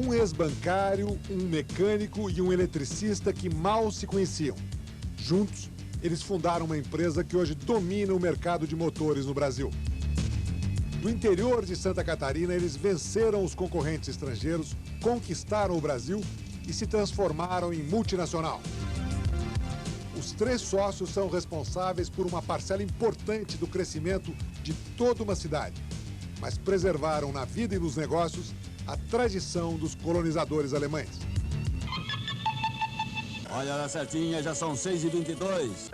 Um ex-bancário, um mecânico e um eletricista que mal se conheciam. Juntos, eles fundaram uma empresa que hoje domina o mercado de motores no Brasil. Do interior de Santa Catarina, eles venceram os concorrentes estrangeiros, conquistaram o Brasil e se transformaram em multinacional. Os três sócios são responsáveis por uma parcela importante do crescimento de toda uma cidade, mas preservaram na vida e nos negócios a tradição dos colonizadores alemães. Olha lá certinha, já são 6h22.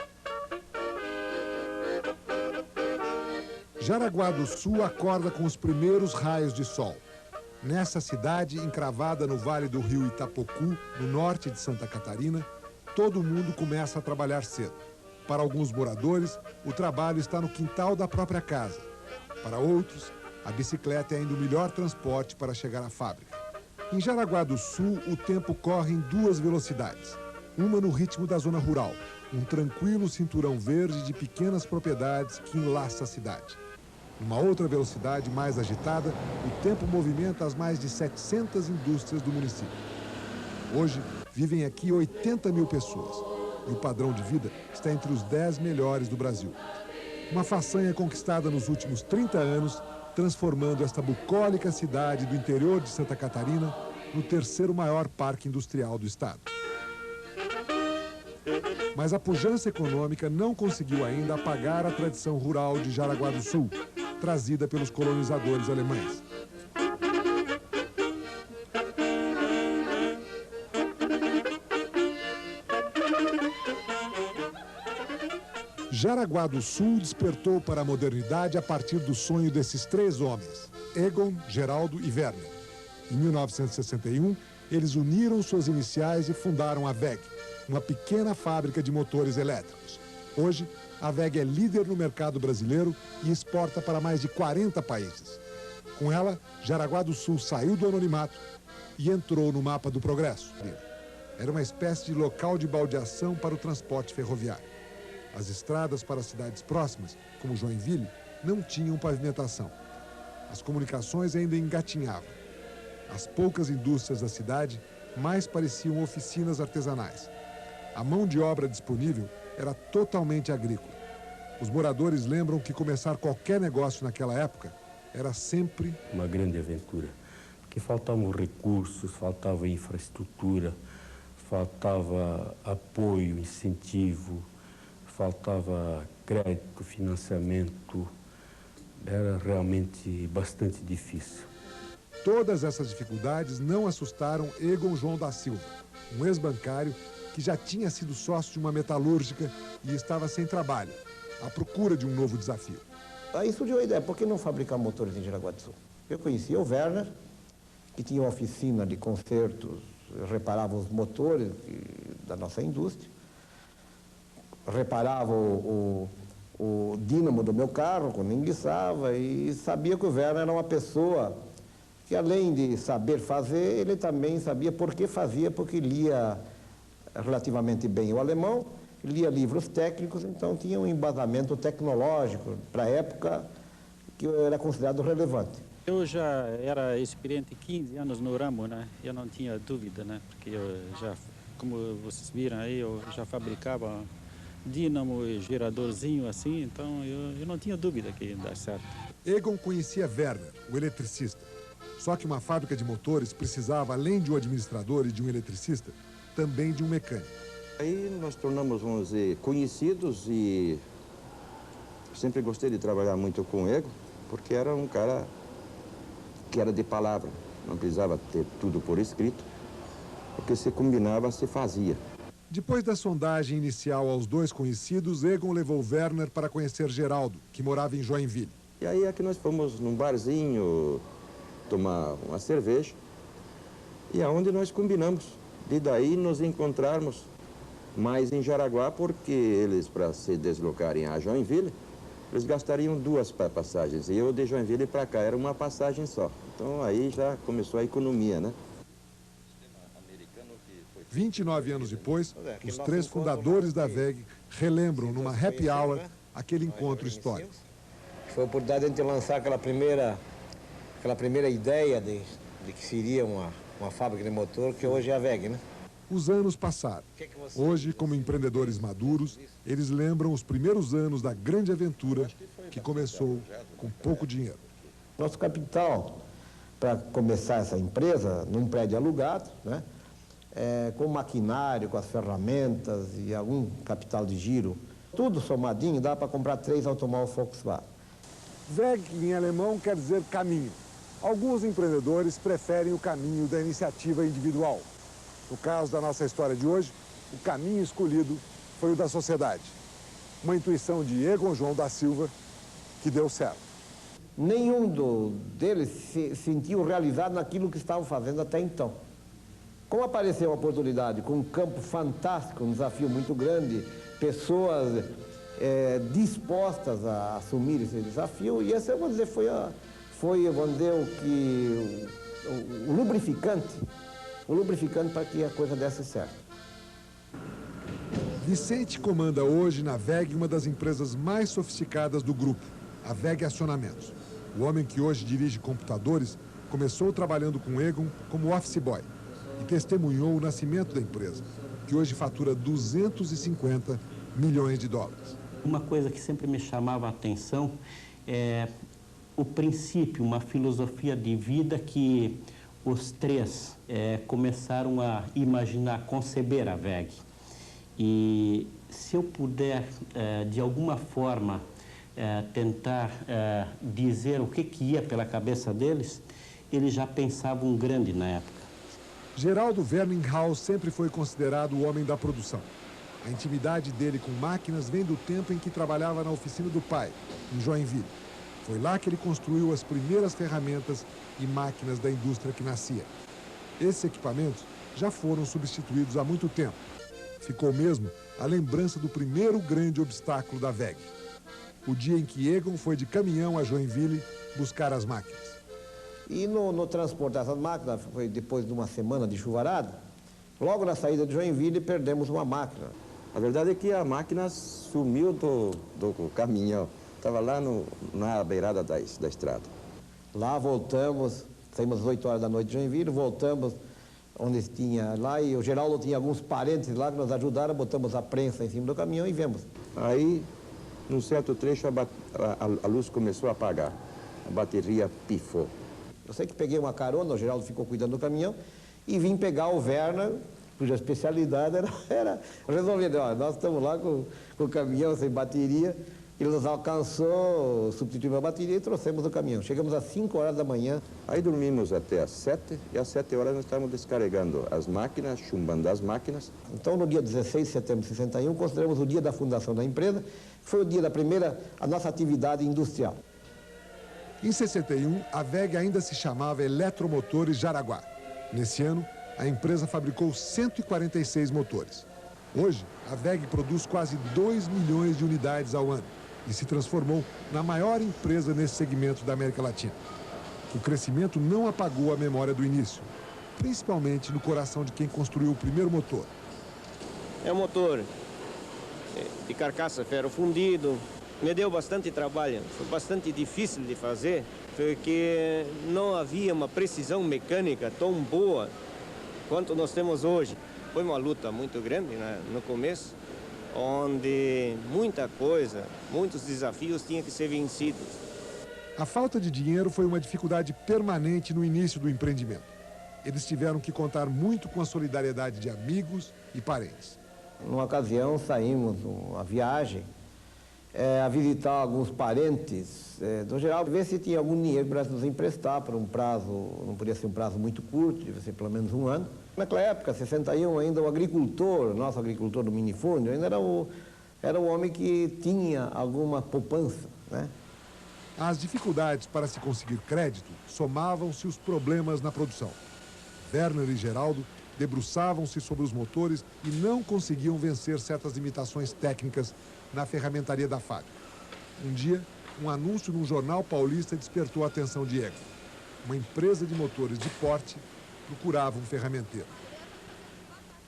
Jaraguá do Sul acorda com os primeiros raios de sol. Nessa cidade, encravada no vale do rio Itapocu, no norte de Santa Catarina, todo mundo começa a trabalhar cedo. Para alguns moradores, o trabalho está no quintal da própria casa. Para outros, a bicicleta é ainda o melhor transporte para chegar à fábrica. Em Jaraguá do Sul, o tempo corre em duas velocidades. Uma no ritmo da zona rural, um tranquilo cinturão verde de pequenas propriedades que enlaça a cidade. Numa outra velocidade mais agitada, o tempo movimenta as mais de 700 indústrias do município. Hoje, vivem aqui 80 mil pessoas e o padrão de vida está entre os 10 melhores do Brasil. Uma façanha conquistada nos últimos 30 anos, transformando esta bucólica cidade do interior de Santa Catarina no terceiro maior parque industrial do estado. Mas a pujança econômica não conseguiu ainda apagar a tradição rural de Jaraguá do Sul, trazida pelos colonizadores alemães. Jaraguá do Sul despertou para a modernidade a partir do sonho desses três homens, Egon, Geraldo e Werner. Em 1961, eles uniram suas iniciais e fundaram a WEG, uma pequena fábrica de motores elétricos. Hoje, a WEG é líder no mercado brasileiro e exporta para mais de 40 países. Com ela, Jaraguá do Sul saiu do anonimato e entrou no mapa do progresso. Era uma espécie de local de baldeação para o transporte ferroviário. As estradas para as cidades próximas, como Joinville, não tinham pavimentação. As comunicações ainda engatinhavam. As poucas indústrias da cidade mais pareciam oficinas artesanais. A mão de obra disponível era totalmente agrícola. Os moradores lembram que começar qualquer negócio naquela época era sempre uma grande aventura, porque faltavam recursos, faltava infraestrutura, faltava apoio, incentivo, faltava crédito, financiamento. Era realmente bastante difícil. Todas essas dificuldades não assustaram Egon João da Silva, um ex-bancário que já tinha sido sócio de uma metalúrgica e estava sem trabalho, à procura de um novo desafio. Aí surgiu a ideia, por que não fabricar motores em Jaraguá do Sul? Eu conhecia o Werner, que tinha uma oficina de consertos, reparava os motores da nossa indústria, reparava o dínamo do meu carro quando enguiçava e sabia que o Werner era uma pessoa que, além de saber fazer, ele também sabia por que fazia, porque lia relativamente bem o alemão, lia livros técnicos, então tinha um embasamento tecnológico para a época que era considerado relevante. Eu já era experiente 15 anos no ramo, né? Eu não tinha dúvida, né? Porque eu já, como vocês viram aí, eu já fabricava dínamo e geradorzinho assim, então eu não tinha dúvida que ia dar certo. Egon conhecia Werner, o eletricista. Só que uma fábrica de motores precisava, além de um administrador e de um eletricista, também de um mecânico. Aí nós tornamos, vamos dizer, conhecidos e sempre gostei de trabalhar muito com o Egon, porque era um cara que era de palavra, não precisava ter tudo por escrito, porque se combinava, se fazia. Depois da sondagem inicial aos dois conhecidos, Egon levou Werner para conhecer Geraldo, que morava em Joinville. E aí é que nós fomos num barzinho tomar uma cerveja, e aonde nós combinamos de daí nos encontrarmos mais em Jaraguá, porque eles, para se deslocarem a Joinville, eles gastariam 2 passagens, e eu de Joinville para cá era uma passagem só. Então aí já começou a economia, né? 29 anos depois, os três fundadores da WEG relembram numa happy hour aquele encontro histórico. Foi a oportunidade de a gente lançar aquela primeira ideia de que seria uma fábrica de motor que hoje é a WEG, né? Os anos passaram. Hoje, como empreendedores maduros, eles lembram os primeiros anos da grande aventura que começou com pouco dinheiro. Nosso capital para começar essa empresa, num prédio alugado, né? Com maquinário, com as ferramentas e algum capital de giro, tudo somadinho, dá para comprar 3 automóveis Volkswagen. WEG, em alemão, quer dizer caminho. Alguns empreendedores preferem o caminho da iniciativa individual. No caso da nossa história de hoje, o caminho escolhido foi o da sociedade. Uma intuição de Egon João da Silva que deu certo. Nenhum deles se sentiu realizado naquilo que estavam fazendo até então. Como apareceu uma oportunidade com um campo fantástico, um desafio muito grande, pessoas dispostas a assumir esse desafio, e esse, vamos dizer, foi o lubrificante para que a coisa desse certo. Vicente comanda hoje na WEG uma das empresas mais sofisticadas do grupo, a WEG Acionamentos. O homem que hoje dirige computadores começou trabalhando com Egon como office boy e testemunhou o nascimento da empresa, que hoje fatura 250 milhões de dólares. Uma coisa que sempre me chamava a atenção é o princípio, uma filosofia de vida que os três começaram a imaginar, conceber a WEG. E se eu puder, de alguma forma, tentar dizer o que ia pela cabeça deles, eles já pensavam grande na época. Geraldo Werninghaus sempre foi considerado o homem da produção. A intimidade dele com máquinas vem do tempo em que trabalhava na oficina do pai, em Joinville. Foi lá que ele construiu as primeiras ferramentas e máquinas da indústria que nascia. Esses equipamentos já foram substituídos há muito tempo. Ficou mesmo a lembrança do primeiro grande obstáculo da WEG. O dia em que Egon foi de caminhão a Joinville buscar as máquinas. E no transporte dessas máquinas, foi depois de uma semana de chuvarada, logo na saída de Joinville perdemos uma máquina. A verdade é que a máquina sumiu do caminhão. Estava lá na beirada da estrada. Lá voltamos, saímos às 8 horas da noite de Joinville, voltamos onde tinha lá, e o Geraldo tinha alguns parentes lá que nos ajudaram, botamos a prensa em cima do caminhão e viemos. Aí, num certo trecho, a luz começou a apagar. A bateria pifou. Eu sei que peguei uma carona, o Geraldo ficou cuidando do caminhão, e vim pegar o Werner, cuja especialidade era resolver. Ó, nós estamos lá com o caminhão sem bateria, ele nos alcançou, substituiu a bateria e trouxemos o caminhão. Chegamos às 5 horas da manhã. Aí dormimos até às 7, e às 7 horas nós estávamos descarregando as máquinas, chumbando as máquinas. Então, no dia 16 de setembro de 61, consideramos o dia da fundação da empresa, que foi o dia da primeira, a nossa atividade industrial. Em 61, a WEG ainda se chamava Eletromotores Jaraguá. Nesse ano, a empresa fabricou 146 motores. Hoje, a WEG produz quase 2 milhões de unidades ao ano e se transformou na maior empresa nesse segmento da América Latina. O crescimento não apagou a memória do início, principalmente no coração de quem construiu o primeiro motor. É um motor de carcaça ferro fundido. Me deu bastante trabalho, foi bastante difícil de fazer, porque não havia uma precisão mecânica tão boa quanto nós temos hoje. Foi uma luta muito grande, né, no começo, onde muita coisa, muitos desafios tinham que ser vencidos. A falta de dinheiro foi uma dificuldade permanente no início do empreendimento. Eles tiveram que contar muito com a solidariedade de amigos e parentes. Numa ocasião, saímos uma viagem a visitar alguns parentes do Geraldo, ver se tinha algum dinheiro para nos emprestar por um prazo, não podia ser um prazo muito curto, devia ser pelo menos um ano. Naquela época, 61, ainda o agricultor, nosso agricultor do minifúndio, ainda era o homem que tinha alguma poupança, né? As dificuldades para se conseguir crédito somavam-se os problemas na produção. Werner e Geraldo debruçavam-se sobre os motores e não conseguiam vencer certas limitações técnicas na ferramentaria da fábrica. Um dia, um anúncio num jornal paulista despertou a atenção de Egon. Uma empresa de motores de porte procurava um ferramenteiro.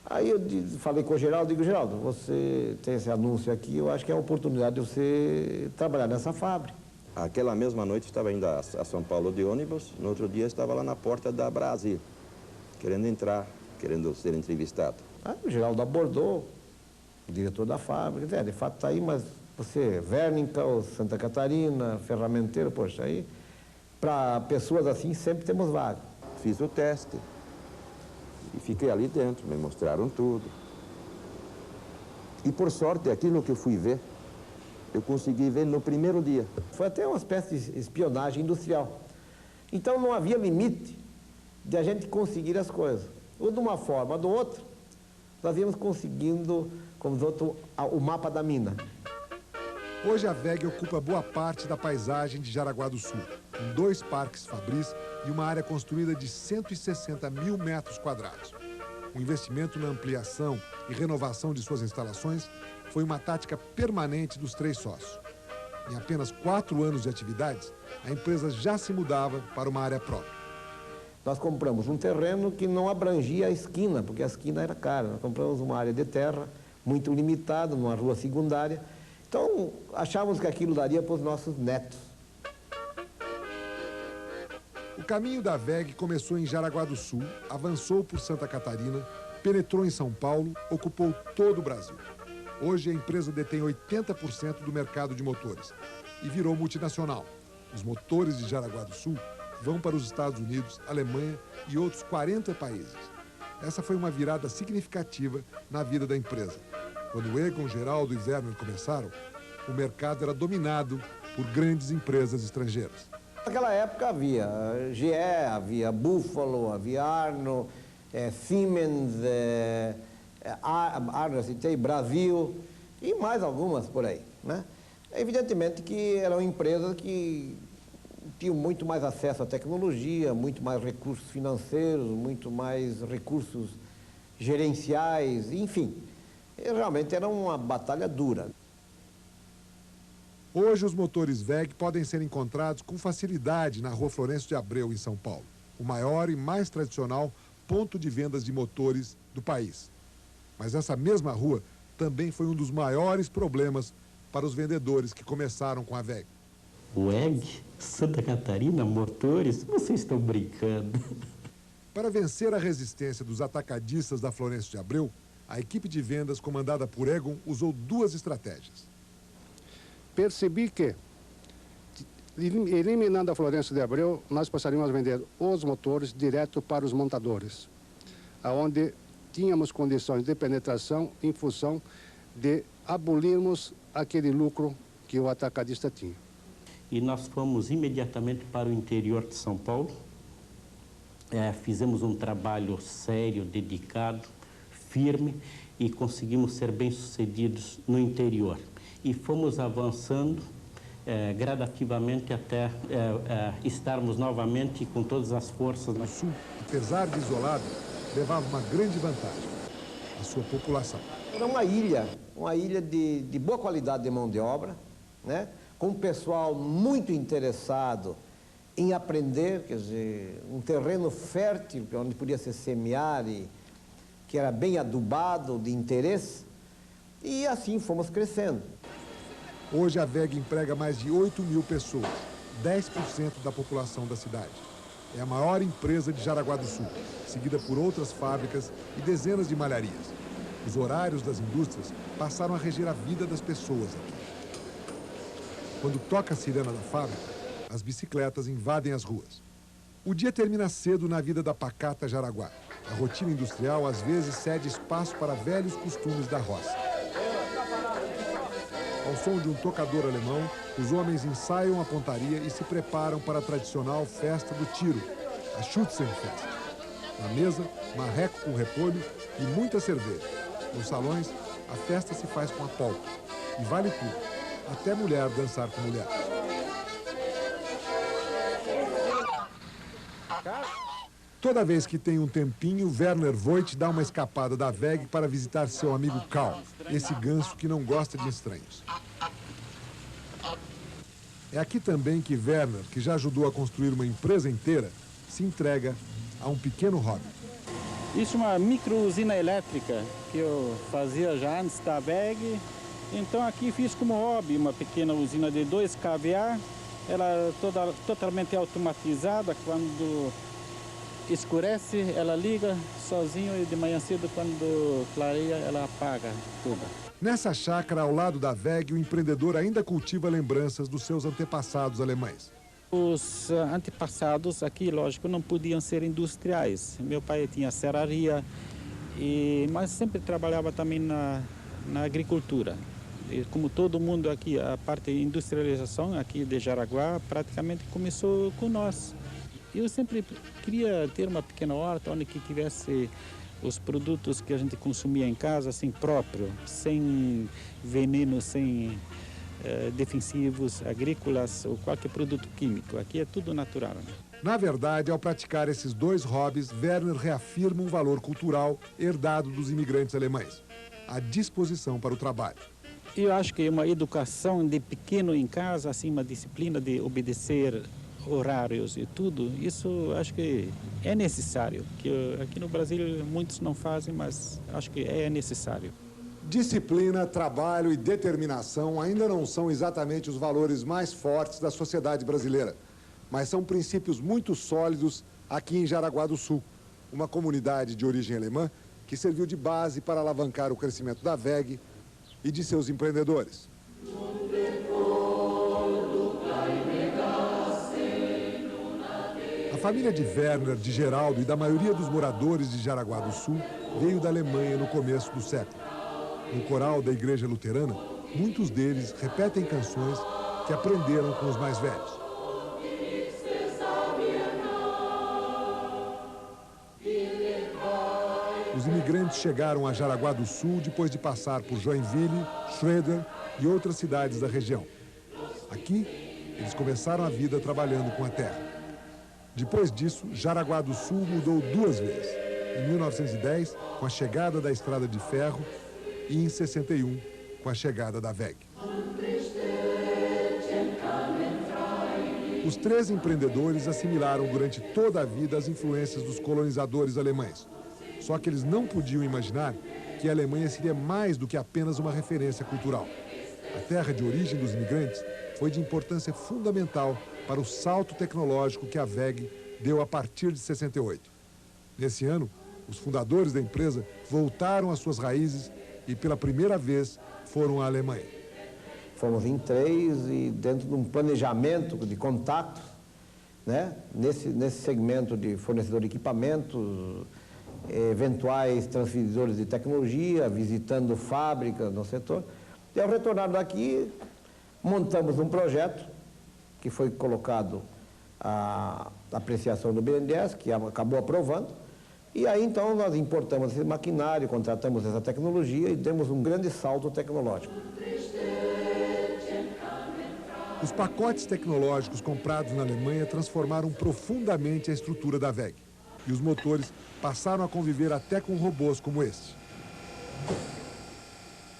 Aí eu falei com o Geraldo, digo, Geraldo, você tem esse anúncio aqui, eu acho que é a oportunidade de você trabalhar nessa fábrica. Aquela mesma noite estava indo a São Paulo de ônibus, no outro dia estava lá na porta da Brasil. querendo entrar, querendo ser entrevistado. O Geraldo abordou, o diretor da fábrica, de fato está aí, mas você, Wernickel, Santa Catarina, ferramenteiro, poxa, aí, para pessoas assim, sempre temos vaga. Fiz o teste e fiquei ali dentro, me mostraram tudo. E por sorte, aquilo que eu fui ver, eu consegui ver no primeiro dia. Foi até uma espécie de espionagem industrial. Então não havia limite de a gente conseguir as coisas. Ou de uma forma ou de outra, nós íamos conseguindo, como diz outro, o mapa da mina. Hoje a WEG ocupa boa parte da paisagem de Jaraguá do Sul, com 2 parques fabris e uma área construída de 160 mil metros quadrados. O investimento na ampliação e renovação de suas instalações foi uma tática permanente dos 3 sócios. Em apenas 4 anos de atividades, a empresa já se mudava para uma área própria. Nós compramos um terreno que não abrangia a esquina, porque a esquina era cara. Nós compramos uma área de terra muito limitada, numa rua secundária. Então, achávamos que aquilo daria para os nossos netos. O caminho da WEG começou em Jaraguá do Sul, avançou por Santa Catarina, penetrou em São Paulo, ocupou todo o Brasil. Hoje a empresa detém 80% do mercado de motores e virou multinacional. Os motores de Jaraguá do Sul vão para os Estados Unidos, Alemanha e outros 40 países. Essa foi uma virada significativa na vida da empresa. Quando Egon, Geraldo e Werner começaram, o mercado era dominado por grandes empresas estrangeiras. Naquela época havia GE, havia Buffalo, havia Arno, Siemens, Arno, citei, Brasil e mais algumas por aí, né? Evidentemente que eram empresas que tinham muito mais acesso à tecnologia, muito mais recursos financeiros, muito mais recursos gerenciais, enfim. Realmente era uma batalha dura. Hoje os motores WEG podem ser encontrados com facilidade na Rua Florencio de Abreu, em São Paulo, o maior e mais tradicional ponto de vendas de motores do país. Mas essa mesma rua também foi um dos maiores problemas para os vendedores que começaram com a WEG. WEG? Santa Catarina? Motores? Vocês estão brincando. Para vencer a resistência dos atacadistas da Florencio de Abreu, a equipe de vendas comandada por Egon usou 2 estratégias. Percebi que, eliminando a Florencio de Abreu, nós passaríamos a vender os motores direto para os montadores, onde tínhamos condições de penetração em função de abolirmos aquele lucro que o atacadista tinha. E nós fomos imediatamente para o interior de São Paulo. Fizemos um trabalho sério, dedicado, firme, e conseguimos ser bem-sucedidos no interior. E fomos avançando gradativamente até estarmos novamente com todas as forças. O Sul, apesar de isolado, levava uma grande vantagem: a sua população. Era uma ilha de boa qualidade de mão de obra, né? Com um pessoal muito interessado em aprender, quer dizer, um terreno fértil, onde podia se semear, e que era bem adubado, de interesse, e assim fomos crescendo. Hoje a WEG emprega mais de 8 mil pessoas, 10% da população da cidade. É a maior empresa de Jaraguá do Sul, seguida por outras fábricas e dezenas de malharias. Os horários das indústrias passaram a reger a vida das pessoas aqui. Quando toca a sirena da fábrica, as bicicletas invadem as ruas. O dia termina cedo na vida da pacata Jaraguá. A rotina industrial às vezes cede espaço para velhos costumes da roça. Ao som de um tocador alemão, os homens ensaiam a pontaria e se preparam para a tradicional festa do tiro, a Schützenfest. Na mesa, marreco com repolho e muita cerveja. Nos salões, a festa se faz com a polca. E vale tudo, até mulher dançar com mulher. Toda vez que tem um tempinho, Werner Voigt dá uma escapada da WEG para visitar seu amigo Karl, esse ganso que não gosta de estranhos. É aqui também que Werner, que já ajudou a construir uma empresa inteira, se entrega a um pequeno hobby. Isso é uma micro-usina elétrica que eu fazia já antes da WEG. Então aqui fiz como hobby uma pequena usina de 2 kVA. Ela é totalmente automatizada. Quando escurece, ela liga sozinho e de manhã cedo, quando clareia, ela apaga tudo. Nessa chácara ao lado da WEG, o empreendedor ainda cultiva lembranças dos seus antepassados alemães. Os antepassados aqui, lógico, não podiam ser industriais. Meu pai tinha serraria, mas sempre trabalhava também na agricultura. E como todo mundo aqui, a parte de industrialização aqui de Jaraguá praticamente começou com nós. Eu sempre queria ter uma pequena horta onde que tivesse os produtos que a gente consumia em casa, assim, próprio, sem veneno, sem defensivos agrícolas ou qualquer produto químico. Aqui é tudo natural. Na verdade, ao praticar esses dois hobbies, Werner reafirma um valor cultural herdado dos imigrantes alemães: a disposição para o trabalho. Eu acho que uma educação de pequeno em casa, assim, uma disciplina de obedecer horários e tudo, isso acho que é necessário, que aqui no Brasil muitos não fazem, mas acho que é necessário. Disciplina, trabalho e determinação ainda não são exatamente os valores mais fortes da sociedade brasileira, mas são princípios muito sólidos aqui em Jaraguá do Sul, uma comunidade de origem alemã que serviu de base para alavancar o crescimento da WEG e de seus empreendedores. A família de Werner, de Geraldo e da maioria dos moradores de Jaraguá do Sul veio da Alemanha no começo do século. No coral da Igreja Luterana, muitos deles repetem canções que aprenderam com os mais velhos. Os imigrantes chegaram a Jaraguá do Sul depois de passar por Joinville, Schroeder e outras cidades da região. Aqui, eles começaram a vida trabalhando com a terra. Depois disso, Jaraguá do Sul mudou 2 vezes. Em 1910, com a chegada da estrada de ferro, e em 61, com a chegada da WEG. Os 3 empreendedores assimilaram durante toda a vida as influências dos colonizadores alemães. Só que eles não podiam imaginar que a Alemanha seria mais do que apenas uma referência cultural. A terra de origem dos imigrantes foi de importância fundamental para o salto tecnológico que a WEG deu a partir de 68. Nesse ano, os fundadores da empresa voltaram às suas raízes e pela primeira vez foram à Alemanha. Fomos em 3 e dentro de um planejamento de contato, né, nesse segmento de fornecedor de equipamentos, eventuais transferidores de tecnologia, visitando fábricas no setor. E ao retornar daqui, montamos um projeto que foi colocado à apreciação do BNDES, que acabou aprovando. E aí, então, nós importamos esse maquinário, contratamos essa tecnologia e demos um grande salto tecnológico. Os pacotes tecnológicos comprados na Alemanha transformaram profundamente a estrutura da WEG. E os motores passaram a conviver até com robôs como este.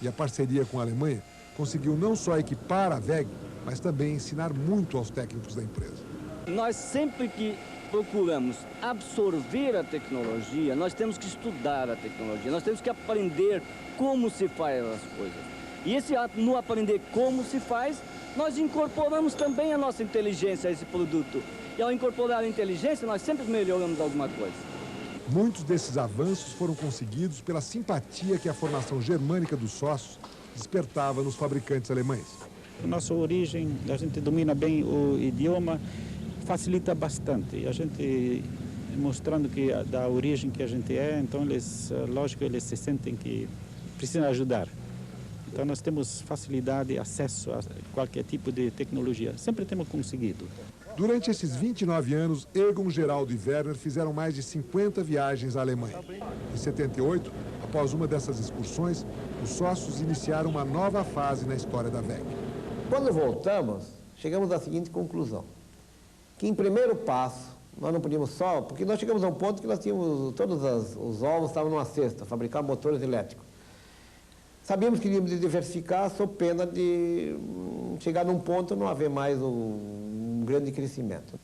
E a parceria com a Alemanha conseguiu não só equipar a WEG, mas também ensinar muito aos técnicos da empresa. Nós sempre que procuramos absorver a tecnologia, nós temos que estudar a tecnologia, nós temos que aprender como se faz as coisas. E no aprender como se faz, nós incorporamos também a nossa inteligência a esse produto. E ao incorporar a inteligência, nós sempre melhoramos alguma coisa. Muitos desses avanços foram conseguidos pela simpatia que a formação germânica dos sócios despertava nos fabricantes alemães. A nossa origem, a gente domina bem o idioma, facilita bastante. E a gente mostrando que da origem que a gente é, então eles, lógico, eles se sentem que precisam ajudar. Então nós temos facilidade e acesso a qualquer tipo de tecnologia. Sempre temos conseguido. Durante esses 29 anos, Egon, Geraldo e Werner fizeram mais de 50 viagens à Alemanha. Em 78, após uma dessas excursões, os sócios iniciaram uma nova fase na história da WEG. Quando voltamos, chegamos à seguinte conclusão, que em primeiro passo, nós não podíamos só, porque nós chegamos a um ponto que nós tínhamos, todos os ovos estavam numa cesta, fabricar motores elétricos. Sabíamos que iríamos diversificar, sob pena de chegar num ponto e não haver mais um grande crescimento.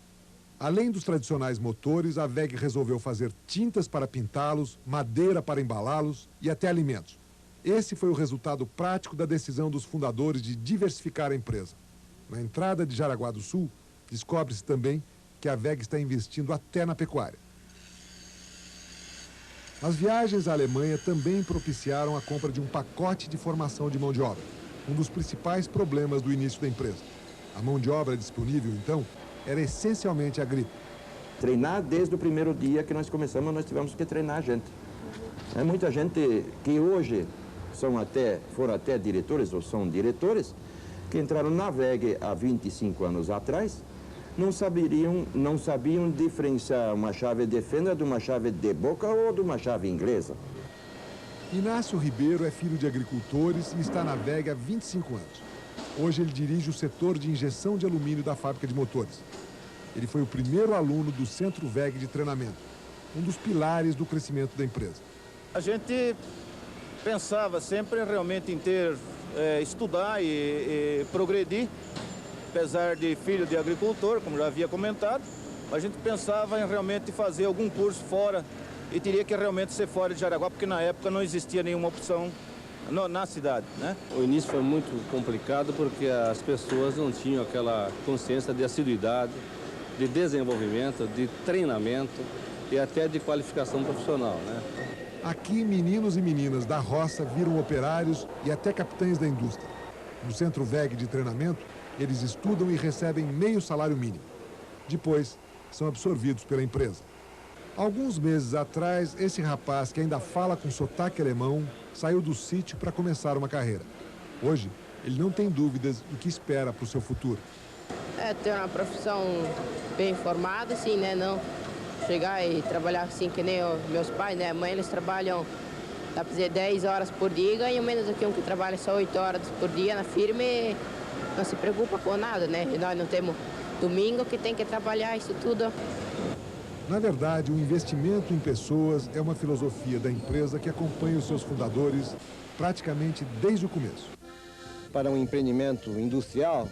Além dos tradicionais motores, a WEG resolveu fazer tintas para pintá-los, madeira para embalá-los e até alimentos. Esse foi o resultado prático da decisão dos fundadores de diversificar a empresa. Na entrada de Jaraguá do Sul, descobre-se também que a WEG está investindo até na pecuária. As viagens à Alemanha também propiciaram a compra de um pacote de formação de mão de obra, um dos principais problemas do início da empresa. A mão de obra disponível, então, era essencialmente agrícola. Treinar desde o primeiro dia que nós começamos, nós tivemos que treinar a gente. Muita gente que hoje foram até diretores ou são diretores, que entraram na WEG há 25 anos atrás, não sabiam diferenciar uma chave de fenda de uma chave de boca ou de uma chave inglesa. Inácio Ribeiro é filho de agricultores e está na WEG há 25 anos. Hoje ele dirige o setor de injeção de alumínio da fábrica de motores. Ele foi o primeiro aluno do Centro WEG de treinamento, um dos pilares do crescimento da empresa. A gente pensava sempre realmente em estudar e progredir. Apesar de filho de agricultor, como já havia comentado, a gente pensava em realmente fazer algum curso fora e teria que realmente ser fora de Jaraguá, porque na época não existia nenhuma opção na cidade, né? O início foi muito complicado porque as pessoas não tinham aquela consciência de assiduidade, de desenvolvimento, de treinamento e até de qualificação profissional, né? Aqui, meninos e meninas da roça viram operários e até capitães da indústria. No Centro WEG de treinamento, eles estudam e recebem meio salário mínimo. Depois, são absorvidos pela empresa. Alguns meses atrás, esse rapaz, que ainda fala com sotaque alemão, saiu do sítio para começar uma carreira. Hoje, ele não tem dúvidas do que espera para o seu futuro. Ter uma profissão bem formada, assim, né? Não chegar e trabalhar assim que nem meus pais, né? A mãe, eles trabalham, dá para dizer, 10 horas por dia e ganham menos do que um que trabalha só 8 horas por dia na firma e não se preocupa com nada, né? E nós não temos domingo que tem que trabalhar isso tudo. Na verdade, o investimento em pessoas é uma filosofia da empresa que acompanha os seus fundadores praticamente desde o começo. Para um empreendimento industrial,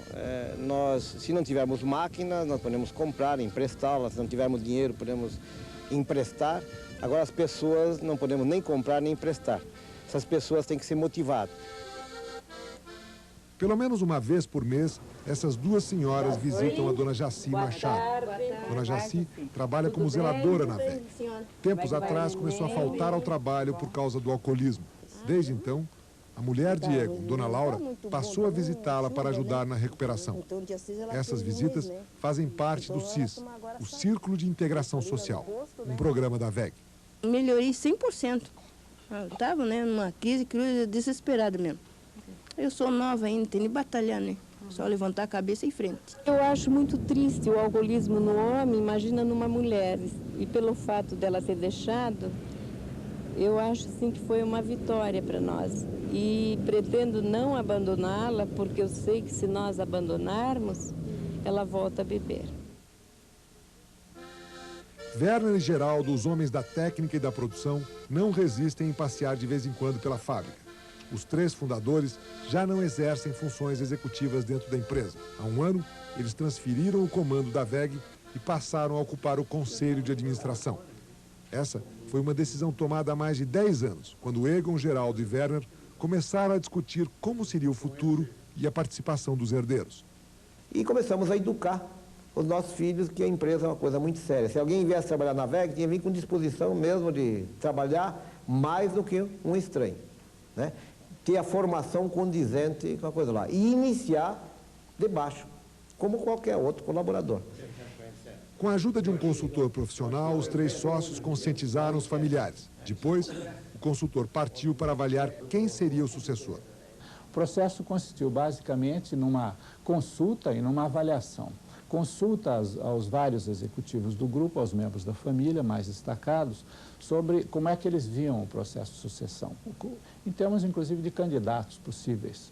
se não tivermos máquinas, nós podemos comprar, emprestá-las. Se não tivermos dinheiro, podemos emprestar. Agora, as pessoas não podemos nem comprar nem emprestar. Essas pessoas têm que ser motivadas. Pelo menos uma vez por mês, essas duas senhoras visitam a dona Jaci Machado. Dona Jaci trabalha como zeladora na WEG. Tempos atrás, começou a faltar ao trabalho por causa do alcoolismo. Desde então, a mulher de Egon, dona Laura, passou a visitá-la para ajudar na recuperação. Essas visitas fazem parte do CIS, o Círculo de Integração Social, um programa da WEG. Melhorei 100%. Eu estava, numa crise desesperada mesmo. Eu sou nova ainda, tenho de batalhar, né? Só levantar a cabeça em frente. Eu acho muito triste o alcoolismo no homem, imagina numa mulher. E pelo fato dela ter deixado, eu acho assim que foi uma vitória para nós. E pretendo não abandoná-la, porque eu sei que se nós abandonarmos, ela volta a beber. Werner e Geraldo, os homens da técnica e da produção, não resistem em passear de vez em quando pela fábrica. Os três fundadores já não exercem funções executivas dentro da empresa. Há um ano, eles transferiram o comando da WEG e passaram a ocupar o conselho de administração. Essa foi uma decisão tomada há mais de 10 anos, quando Egon, Geraldo e Werner começaram a discutir como seria o futuro e a participação dos herdeiros. E começamos a educar os nossos filhos que a empresa é uma coisa muito séria. Se alguém viesse trabalhar na WEG, tinha que vir com disposição mesmo de trabalhar mais do que um estranho, né? Ter a formação condizente com a coisa lá. E iniciar de baixo, como qualquer outro colaborador. Com a ajuda de um consultor profissional, os três sócios conscientizaram os familiares. Depois, o consultor partiu para avaliar quem seria o sucessor. O processo consistiu basicamente numa consulta e numa avaliação. Consulta aos vários executivos do grupo, aos membros da família mais destacados, sobre como é que eles viam o processo de sucessão, em termos, inclusive, de candidatos possíveis.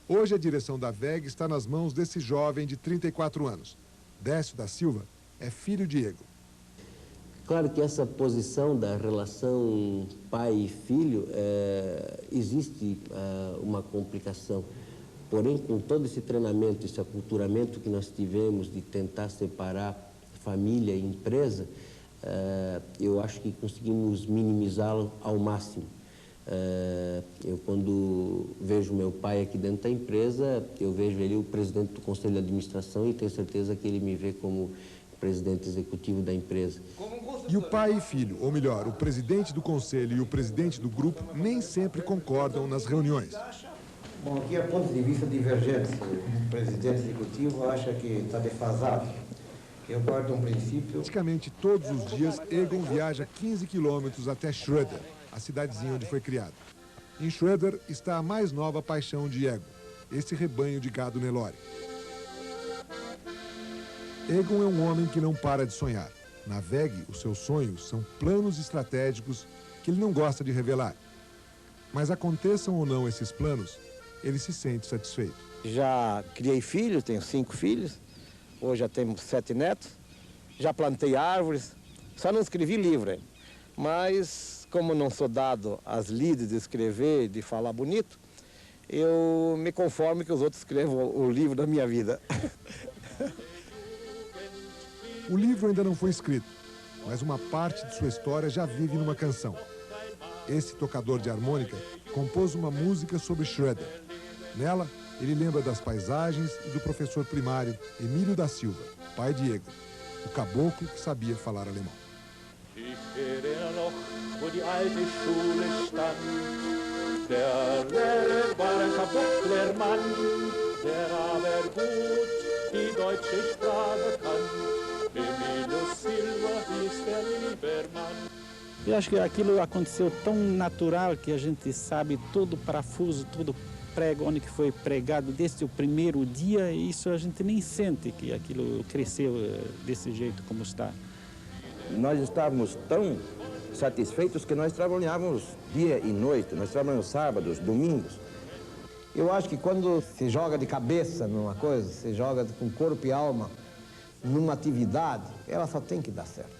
Hoje, a direção da WEG está nas mãos desse jovem de 34 anos. Décio da Silva é filho de Egon. Claro que essa posição da relação pai e filho, existe uma complicação. Porém, com todo esse treinamento, esse aculturamento que nós tivemos de tentar separar família e empresa, eu acho que conseguimos minimizá-lo ao máximo. Eu, quando vejo meu pai aqui dentro da empresa, eu vejo ele o presidente do conselho de administração e tenho certeza que ele me vê como presidente executivo da empresa. E o pai e filho, ou melhor, o presidente do conselho e o presidente do grupo, nem sempre concordam nas reuniões. Bom, aqui é ponto de vista divergente. O presidente executivo acha que está defasado. Eu guardo um princípio... Praticamente todos os dias, Egon viaja 15 quilômetros até Schröder, a cidadezinha onde foi criado. Em Schröder está a mais nova paixão de Egon, esse rebanho de gado Nelore. Egon é um homem que não para de sonhar. Na VEG, os seus sonhos são planos estratégicos que ele não gosta de revelar. Mas aconteçam ou não esses planos, ele se sente satisfeito. Já criei filhos, tenho 5 filhos, hoje já tenho 7 netos, já plantei árvores, só não escrevi livro, hein? Mas como não sou dado às lides de escrever, de falar bonito, eu me conformo que os outros escrevam o livro da minha vida. O livro ainda não foi escrito, mas uma parte de sua história já vive numa canção. Esse tocador de harmônica compôs uma música sobre Schröder. Nela, ele lembra das paisagens e do professor primário Emílio da Silva, pai de Egon, o caboclo que sabia falar alemão. Wo die alte Schule stand. Der Lehrer war ein Kabocklernmann, der aber gut die deutsche Sprache kann. Emílio Silva hieß der Liebermann. Eu acho que aquilo aconteceu tão natural que a gente sabe todo o parafuso, todo o prego, onde que foi pregado desde o primeiro dia, e isso a gente nem sente que aquilo cresceu desse jeito como está. Nós estávamos tão satisfeitos que nós trabalhávamos dia e noite, nós trabalhamos sábados, domingos. Eu acho que quando se joga de cabeça numa coisa, se joga com corpo e alma numa atividade, ela só tem que dar certo.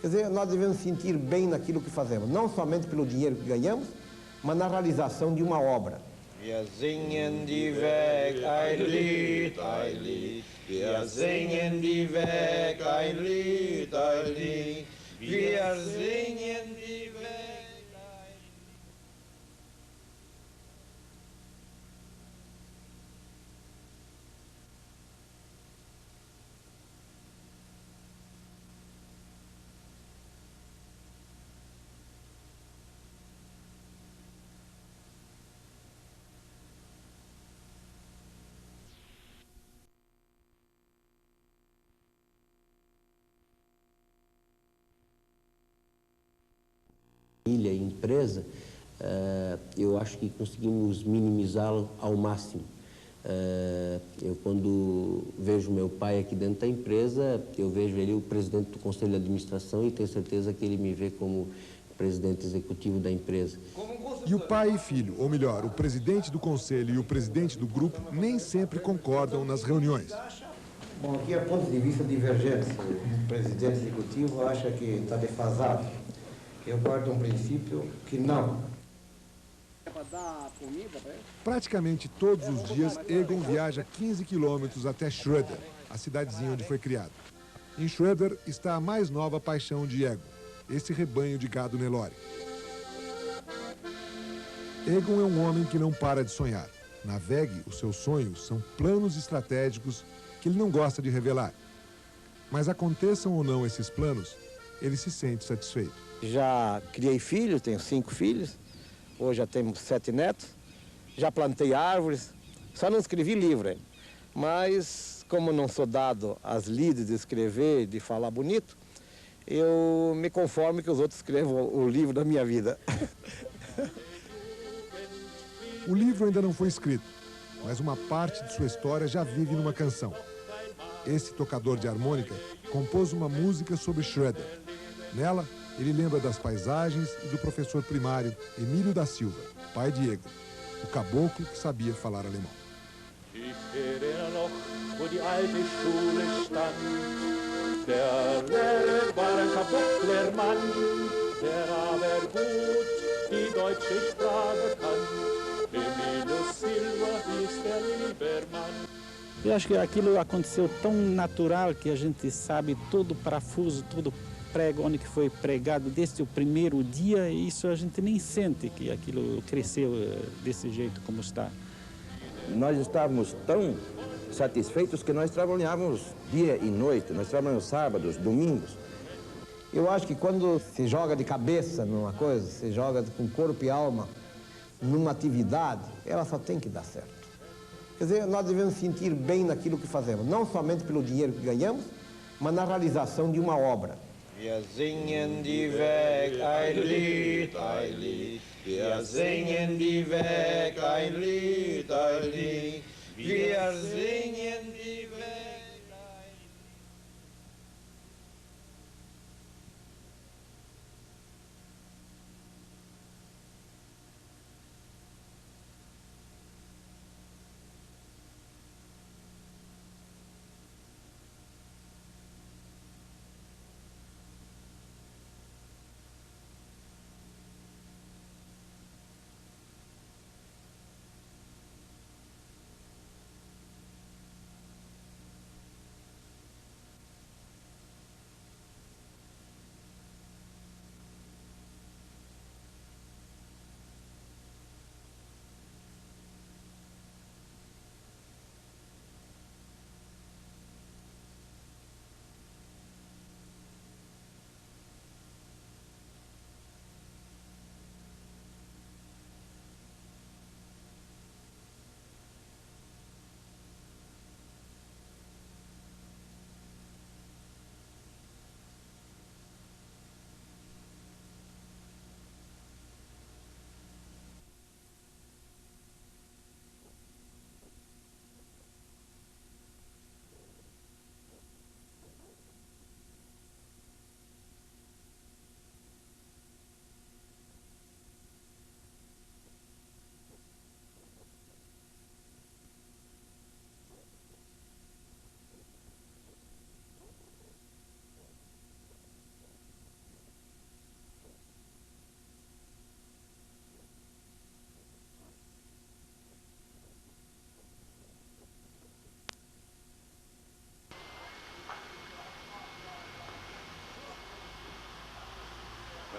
Quer dizer, nós devemos sentir bem naquilo que fazemos, não somente pelo dinheiro que ganhamos, mas na realização de uma obra. Wir singen die Weg ein Lied, ein Lied. Wir singen die Weg ein Lied, ein Lied. Wir singen die Weg. Família e empresa, eu acho que conseguimos minimizá-lo ao máximo. Eu, quando vejo meu pai aqui dentro da empresa, eu vejo ele o presidente do Conselho de Administração e tenho certeza que ele me vê como presidente executivo da empresa. E o pai e filho, ou melhor, o presidente do conselho e o presidente do grupo, nem sempre concordam nas reuniões. Bom, aqui é ponto de vista divergente. O presidente executivo acha que está defasado. Eu guardo um princípio que não. Praticamente todos os dias, Egon viaja 15 quilômetros até Schröder, a cidadezinha onde foi criado. Em Schröder está a mais nova paixão de Egon, esse rebanho de gado Nelore. Egon é um homem que não para de sonhar. Na VEG, os seus sonhos são planos estratégicos que ele não gosta de revelar. Mas aconteçam ou não esses planos, ele se sente satisfeito. Já criei filhos, tenho 5 filhos, hoje já tenho 7 netos, já plantei árvores, só não escrevi livro, hein? Mas como não sou dado às lides de escrever, de falar bonito, eu me conformo que os outros escrevam o livro da minha vida. O livro ainda não foi escrito, mas uma parte de sua história já vive numa canção. Esse tocador de harmônica compôs uma música sobre Schröder. Nela, ele lembra das paisagens e do professor primário Emílio da Silva, pai de Egon, o caboclo que sabia falar alemão. Ich erinnere noch, wo die alte Schule stand. Der Lehrer war ein Kabocklernmann, der aber gut die deutsche Sprache kann. Emílio Silva hieß der Liebermann. Eu acho que aquilo aconteceu tão natural que a gente sabe todo o parafuso, todo o prego, onde que foi pregado desde o primeiro dia, e isso a gente nem sente que aquilo cresceu desse jeito como está. Nós estávamos tão satisfeitos que nós trabalhávamos dia e noite, nós trabalhávamos sábados, domingos. Eu acho que quando se joga de cabeça numa coisa, se joga com corpo e alma numa atividade, ela só tem que dar certo. Quer dizer, nós devemos sentir bem naquilo que fazemos, não somente pelo dinheiro que ganhamos, mas na realização de uma obra. Wir singen die Weg ein Lied, ein Lied. Wir singen die Weg ein Lied, ein Lied. Wir singen die Weg.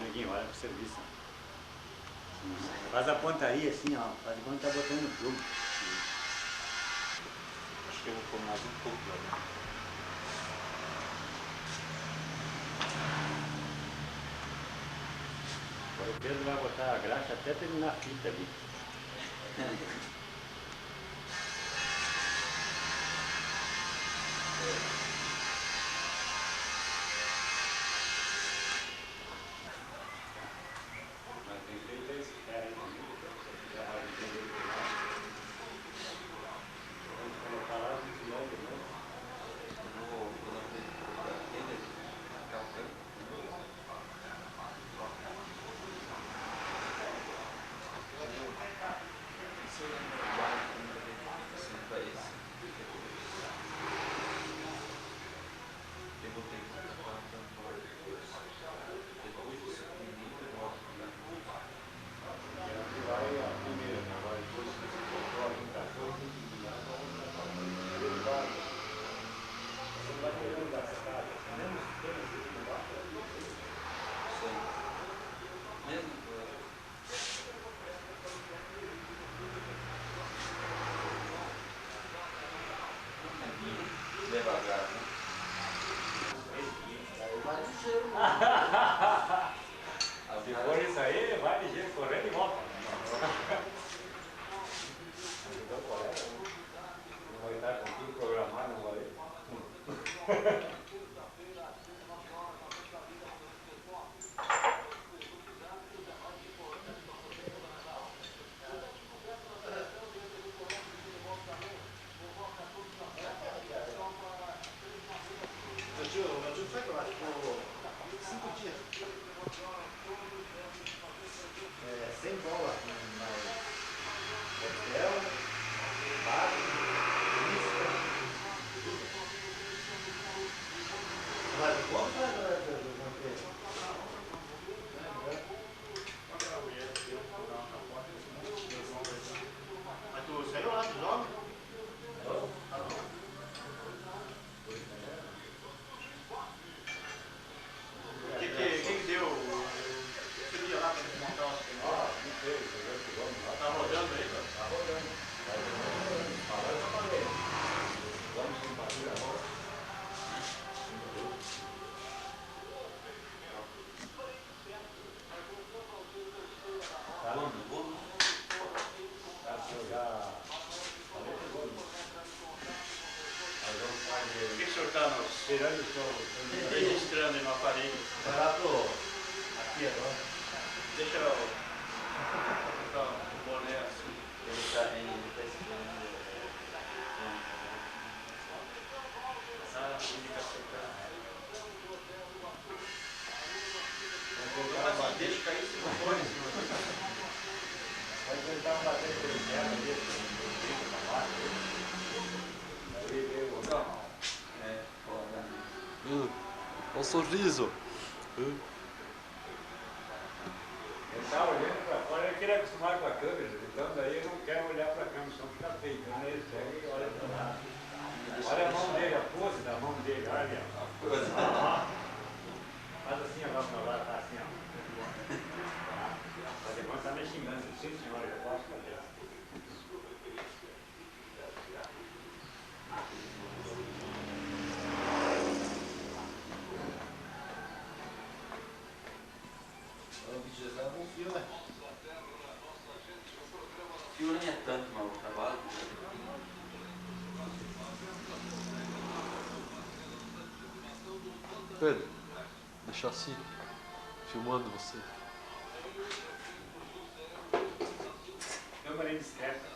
Neguinho, olha pro serviço. Faz a pontaria assim, ó. Faz de conta que tá botando no plumo. Acho que eu vou pôr mais um pouco lá. Agora o Pedro vai botar a graxa até terminar a fita ali. Se for isso aí, vai ligeiro, correndo e volta. Ajudou o colega, não vai estar com tudo programado, não vai. Meu tio foi lá, ficou 5 dias. 100 dólares no hotel, bar, lista, tudo. Mas como vai Mas tu saiu lá de nome? O que deu? Você ia lá para desmontar o sistema? Não sei, tá rodando aí? Tá rodando. O que o senhor está nos registrando aí no aparelho? Vai lá pro... aqui agora. Deixa eu botar o boné assim. Ele está escrevendo. Deixa cair esse fone. Vai tentar fazer por interno mesmo. Um sorriso. Ele está olhando para fora, ele queria acostumar com a câmera, então daí eu não quero olhar para a câmera, senão fica feio. Então ele pega e olha para lá. Olha a mão dele, a pose da mão dele, olha. Faz assim, ó, para lá, tá assim, ó. Mas depois está me xingando, sim senhora, eu posso fazer. O fio nem é tanto, mas o trabalho. Pedro, deixa assim, filmando você. Câmera indiscreta.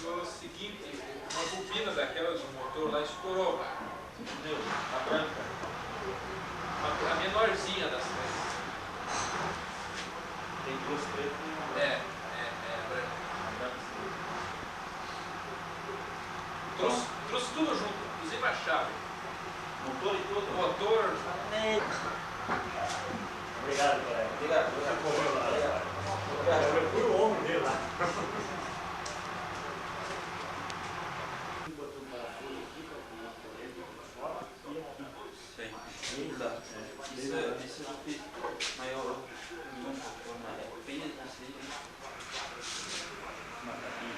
O seguinte, uma bobina daquelas do motor lá estourou, entendeu? A branca. A menorzinha das três. Tem duas pretas e uma branca. É branca. Trouxe tudo junto, inclusive a chave. Motor e tudo? Motor. Obrigado, colega. Obrigado. Eu fui o ombro dele lá. Isso eu já fiz, mas eu não vou na pena assim. Uma capinha,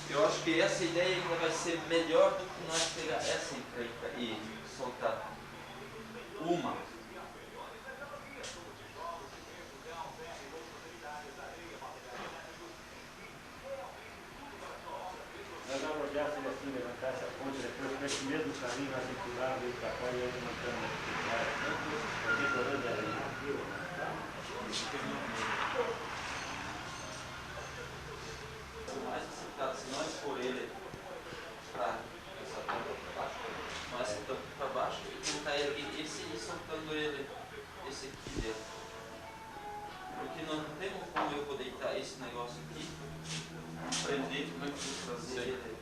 eu acho que essa ideia ainda vai ser melhor do que nós pegar essa encrenca e soltar uma. Nós vamos olhar se ele assim levantar essa ponte depois com esse mesmo caminho nós empurramos ele para cá e ele levantando Mais acertado, se nós for ele para essa ponta para baixo, nós acertamos para baixo e tentar erguer esse e soltando ele, esse aqui dentro. Porque nós não temos como eu poder deitar esse negócio aqui, prender, como é que eu vou fazer ele?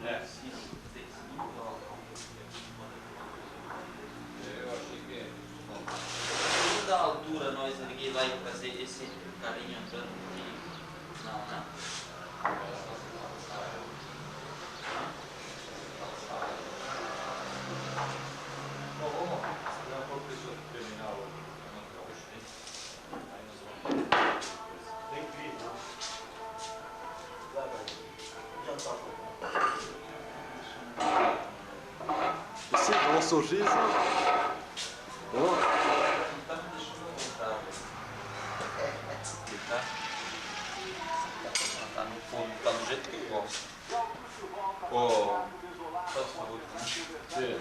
Assim, tem que ser muito alto. Eu achei que Toda a altura nós erguer lá e fazer esse carinha andando aqui. Não, né? Bom, vamos esperar para o professor terminar o gaúcho, hein? Aí nós vamos. Tem crise, não? Já está. Sim, um sorriso. Não está me deixando voltar. Tá? Tá no tá do jeito que eu gosto. Ô, faz um favor, né? Sim.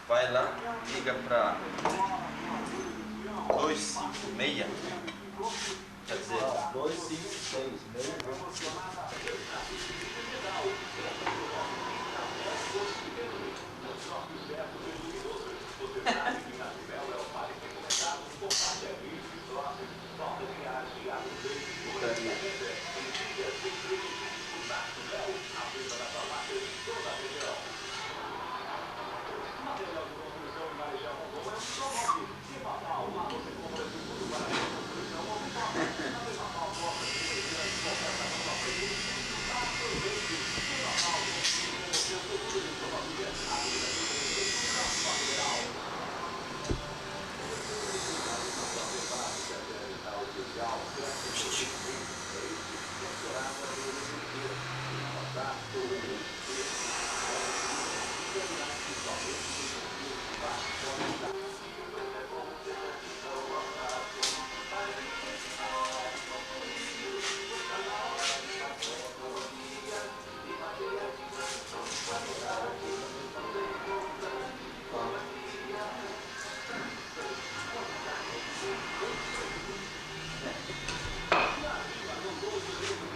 Vai lá, liga pra 256. Quer dizer, 256.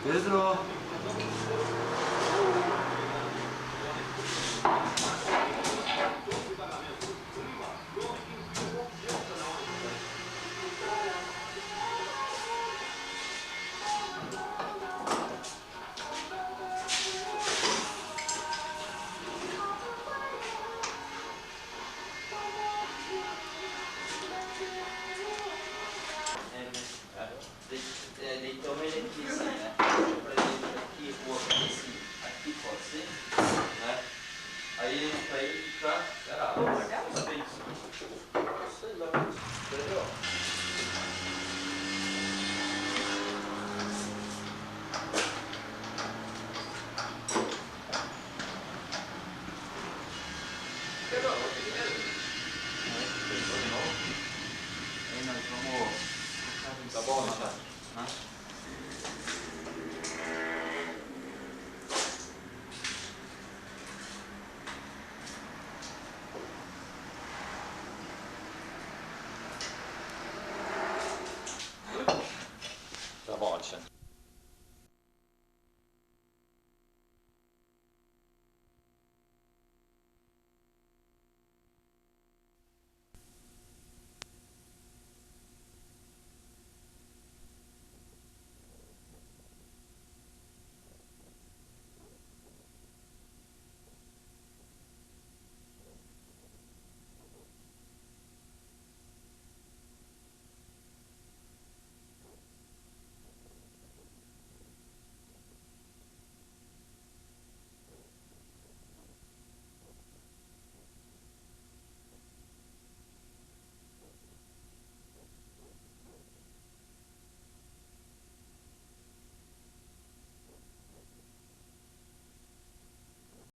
Pedro! Deitou ele aqui, assim, né? Por exemplo, aqui, o outro aqui pode ser, né? Aí, pra ele ficar, era sei lá, entendeu? Aí nós vamos... Tá bom, Natália?